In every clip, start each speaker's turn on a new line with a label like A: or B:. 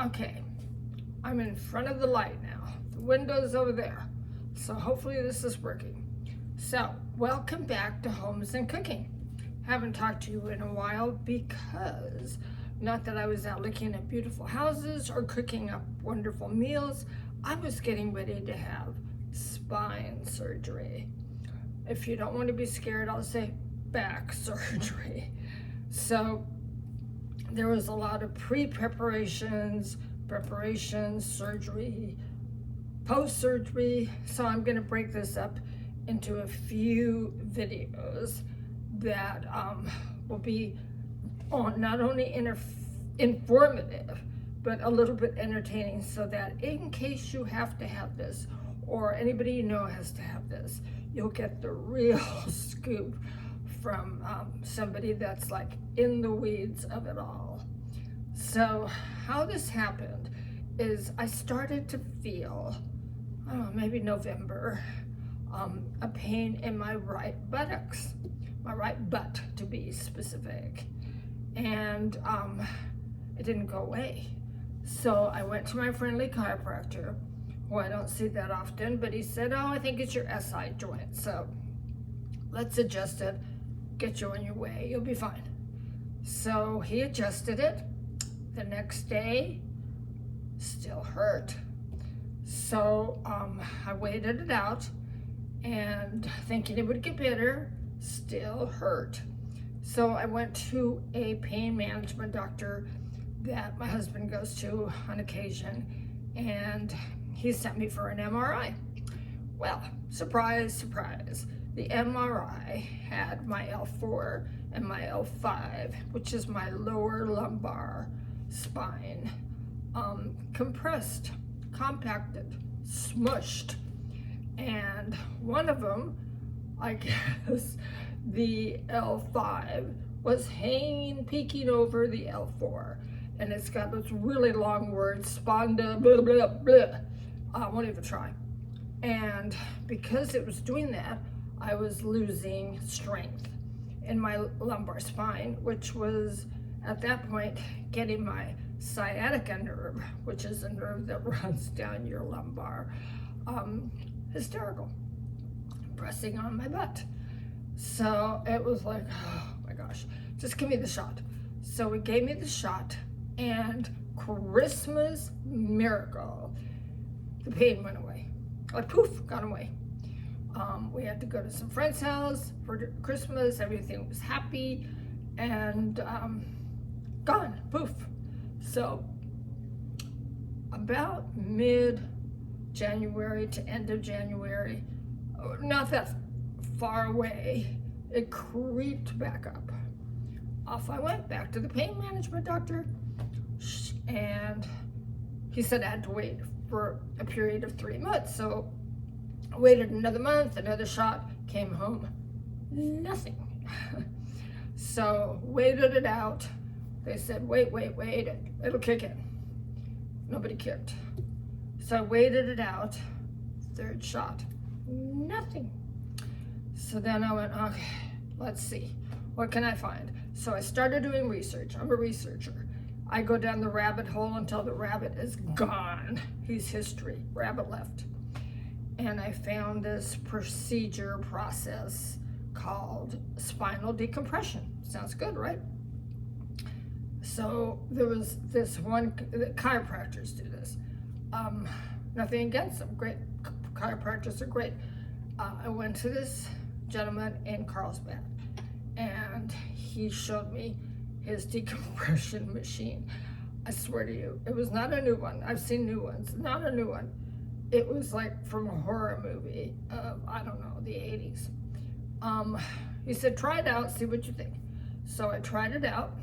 A: Okay, I'm in front of the light now. The window's over there. So hopefully this is working. So, welcome back to Homes and Cooking. Haven't talked to you in a while because, not that I was out looking at beautiful houses or cooking up wonderful meals, I was getting ready to have spine surgery. If you don't want to be scared, I'll say back surgery. So, there was a lot of preparations, surgery, post-surgery. So I'm going to break this up into a few videos that will be not only informative, but a little bit entertaining, so that in case you have to have this, or anybody you know has to have this, you'll get the real scoop from somebody that's like in the weeds of it all. So how this happened is I started to feel, maybe November, a pain in my right buttocks, my right butt to be specific. And it didn't go away. So I went to my friendly chiropractor, who I don't see that often, but he said, oh, I think it's your SI joint. So let's adjust it, get you on your way, you'll be fine. So he adjusted it. The next day, still hurt. So I waited it out and thinking it would get better, still hurt. So I went to a pain management doctor that my husband goes to on occasion, and he sent me for an MRI. Well, surprise, surprise. The MRI had my L4 and my L5, which is my lower lumbar spine, compressed, compacted, smushed. And one of them, I guess the L5, was hanging, peeking over the L4. And it's got this really long word, sponda, blah, blah, blah. I won't even try. And because it was doing that, I was losing strength in my lumbar spine, which was at that point getting my sciatica nerve, which is a nerve that runs down your lumbar, hysterical, pressing on my butt. So it was like, oh my gosh, just give me the shot. So he gave me the shot, and Christmas miracle, the pain went away. Like poof, gone away. We had to go to some friend's house for Christmas. Everything was happy, and gone, poof. So about mid-January to end of January, not that far away, it creeped back up. Off I went back to the pain management doctor, and he said I had to wait for a period of 3 months. So I waited another month, another shot, came home, nothing. So waited it out. They said, wait, it'll kick in. Nobody kicked. So I waited it out, third shot, nothing. So then I went, okay, let's see, what can I find? So I started doing research. I'm a researcher. I go down the rabbit hole until the rabbit is gone. He's history, rabbit left. And I found this process called spinal decompression. Sounds good, right? So there was this one, chiropractors do this. Nothing against them, great, chiropractors are great. I went to this gentleman in Carlsbad, and he showed me his decompression machine. I swear to you, it was not a new one. I've seen new ones, not a new one. It was like from a horror movie of, I don't know, the 80s. He said, try it out, see what you think. So I tried it out,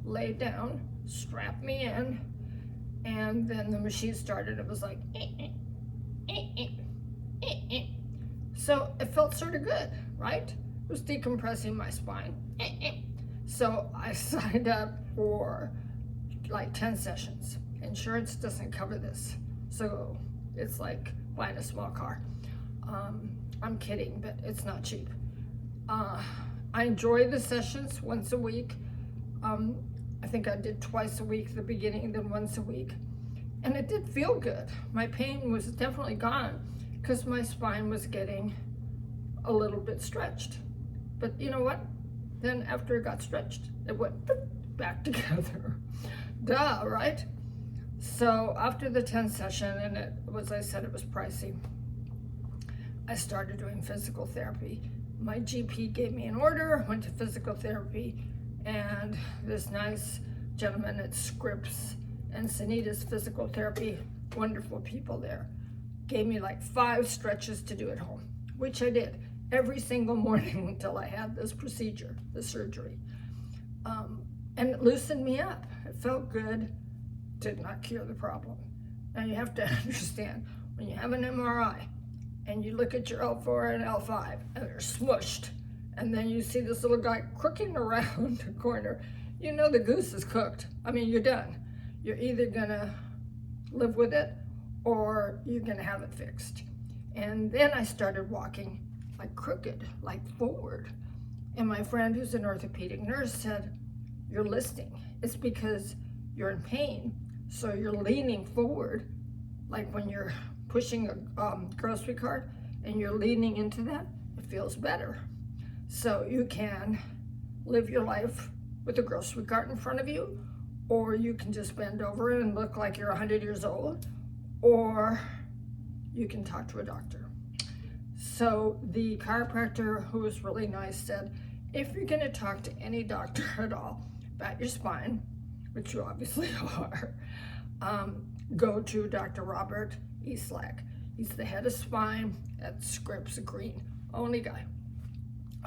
A: laid down, strapped me in, and then the machine started. It was like, So it felt sort of good, right? It was decompressing my spine. So I signed up for like 10 sessions. Insurance doesn't cover this. So it's like buying a small car. I'm kidding, but it's not cheap. I enjoy the sessions once a week. I think I did twice a week at the beginning, then once a week. And it did feel good. My pain was definitely gone because my spine was getting a little bit stretched. But you know what? Then after it got stretched, it went back together. Duh, right? So after the 10th session, and it was, I said, it was pricey, I started doing physical therapy. My GP gave me an order, went to physical therapy, and this nice gentleman at Scripps and Sanita's Physical Therapy, wonderful people there, gave me like 5 stretches to do at home, which I did every single morning until I had this procedure, the surgery. And it loosened me up. It felt good, did not cure the problem. Now you have to understand, when you have an MRI and you look at your L4 and L5 and they're smushed, and then you see this little guy crooking around the corner, you know the goose is cooked. I mean, you're done. You're either gonna live with it or you're gonna have it fixed. And then I started walking like crooked, like forward. And my friend who's an orthopedic nurse said, you're listing. It's because you're in pain, so you're leaning forward, like when you're pushing a grocery cart and you're leaning into that, it feels better. So you can live your life with a grocery cart in front of you, or you can just bend over and look like you're 100 years old, or you can talk to a doctor. So the chiropractor, who was really nice, said, if you're gonna talk to any doctor at all about your spine, which you obviously are, go to Dr. Robert Eastlack. He's the head of spine at Scripps Green, only guy.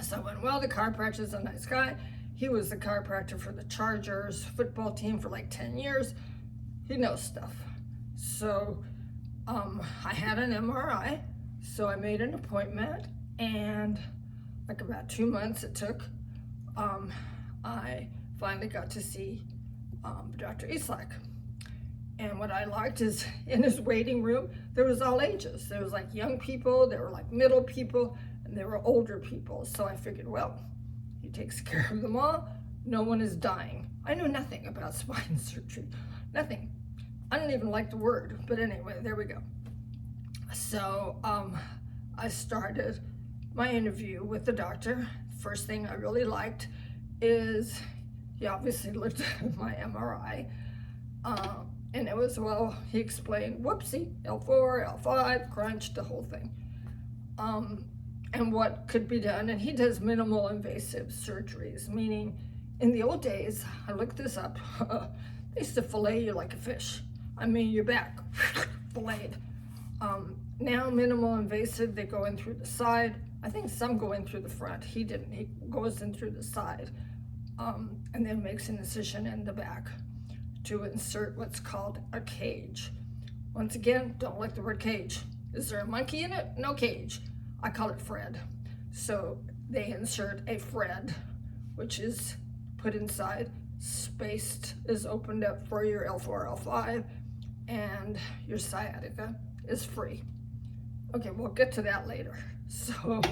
A: So I went, well, the chiropractor's a nice guy. He was the chiropractor for the Chargers football team for like 10 years. He knows stuff. So I had an MRI, so I made an appointment, and like about 2 months it took, I finally got to see Dr. Eastlack. And what I liked is in his waiting room, there was all ages. There was like young people, there were like middle people, and there were older people. So I figured, well, he takes care of them all. No one is dying. I knew nothing about spine surgery, nothing. I don't even like the word, but anyway, there we go. So I started my interview with the doctor. First thing I really liked is he obviously looked at my MRI, and it was, well, he explained, whoopsie, L4, L5, crunched, the whole thing, and what could be done. And he does minimal invasive surgeries, meaning in the old days, I looked this up, they used to fillet you like a fish. I mean, your back, filleted. Now minimal invasive, they go in through the side. I think some go in through the front. He didn't, he goes in through the side, and then makes an incision in the back to insert what's called a cage. Once again, don't like the word cage. Is there a monkey in it? No cage. I call it Fred. So they insert a Fred, which is put inside, spaced, is opened up for your L4, L5, and your sciatica is free. Okay, we'll get to that later. So,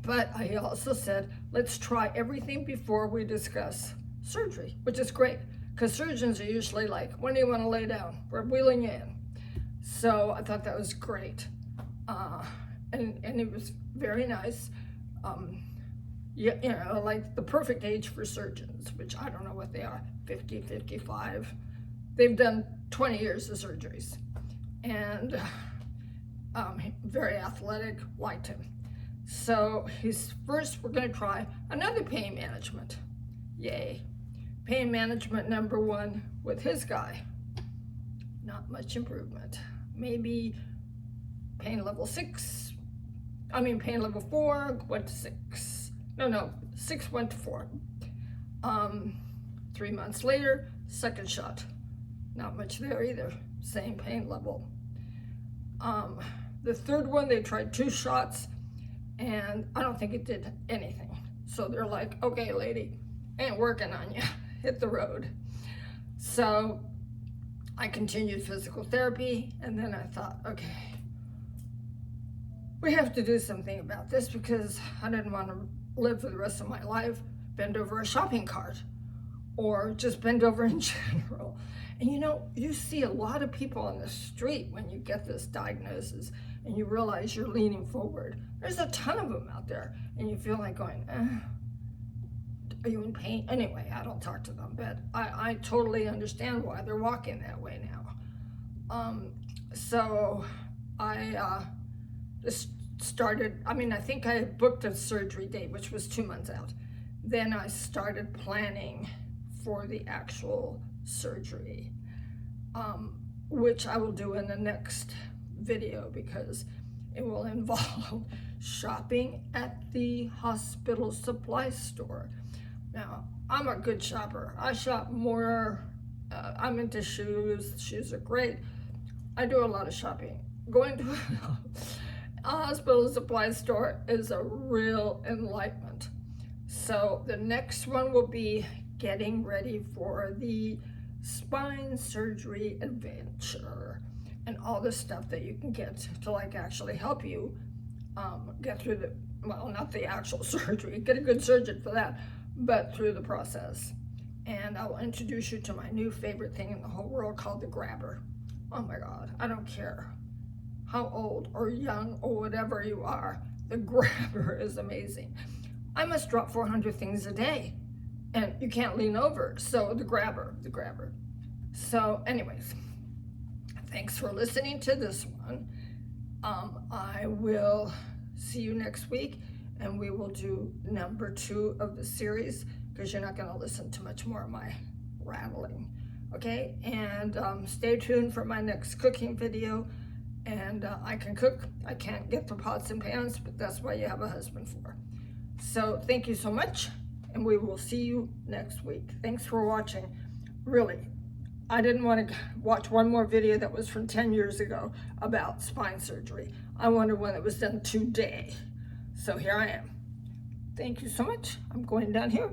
A: but I also said, let's try everything before we discuss surgery, which is great, because surgeons are usually like, when do you want to lay down? We're wheeling you in. So I thought that was great. And it was very nice. You know, like the perfect age for surgeons, which I don't know what they are, 50, 55. They've done 20 years of surgeries. And very athletic, liked him. So he's first, we're gonna try another pain management. Yay. Pain management #1 with his guy. Not much improvement. Maybe pain level 6, pain level 4 went to 6. No, 6 went to 4. 3 months later, second shot. Not much there either, same pain level. The third one, they tried 2 shots, and I don't think it did anything. So they're like, okay, lady, ain't working on you, hit the road. So I continued physical therapy, and then I thought, okay, we have to do something about this, because I didn't want to live for the rest of my life, bend over a shopping cart, or just bend over in general. And you know, you see a lot of people on the street when you get this diagnosis and you realize you're leaning forward. There's a ton of them out there, and you feel like going, are you in pain? Anyway, I don't talk to them, but I totally understand why they're walking that way now. So I just started, I think I booked a surgery date, which was 2 months out. Then I started planning for the actual surgery, which I will do in the next video because it will involve shopping at the hospital supply store. Now, I'm a good shopper. I shop more. I'm into shoes. Shoes are great. I do a lot of shopping. Going to a hospital supply store is a real enlightenment. So the next one will be getting ready for the spine surgery adventure and all the stuff that you can get to like actually help you get through the, well, not the actual surgery, get a good surgeon for that, but through the process. And I will introduce you to my new favorite thing in the whole world called the grabber. Oh my God, I don't care how old or young or whatever you are, the grabber is amazing. I must drop 400 things a day and you can't lean over. So the grabber. So anyways, thanks for listening to this one. I will see you next week and we will do number 2 of the series because you're not gonna listen to much more of my rattling, okay? And stay tuned for my next cooking video. And I can cook. I can't get the pots and pans, but that's why you have a husband for. So thank you so much, and we will see you next week. Thanks for watching. Really, I didn't want to watch one more video that was from 10 years ago about spine surgery. I wanted one that was done today. So here I am. Thank you so much. I'm going down here.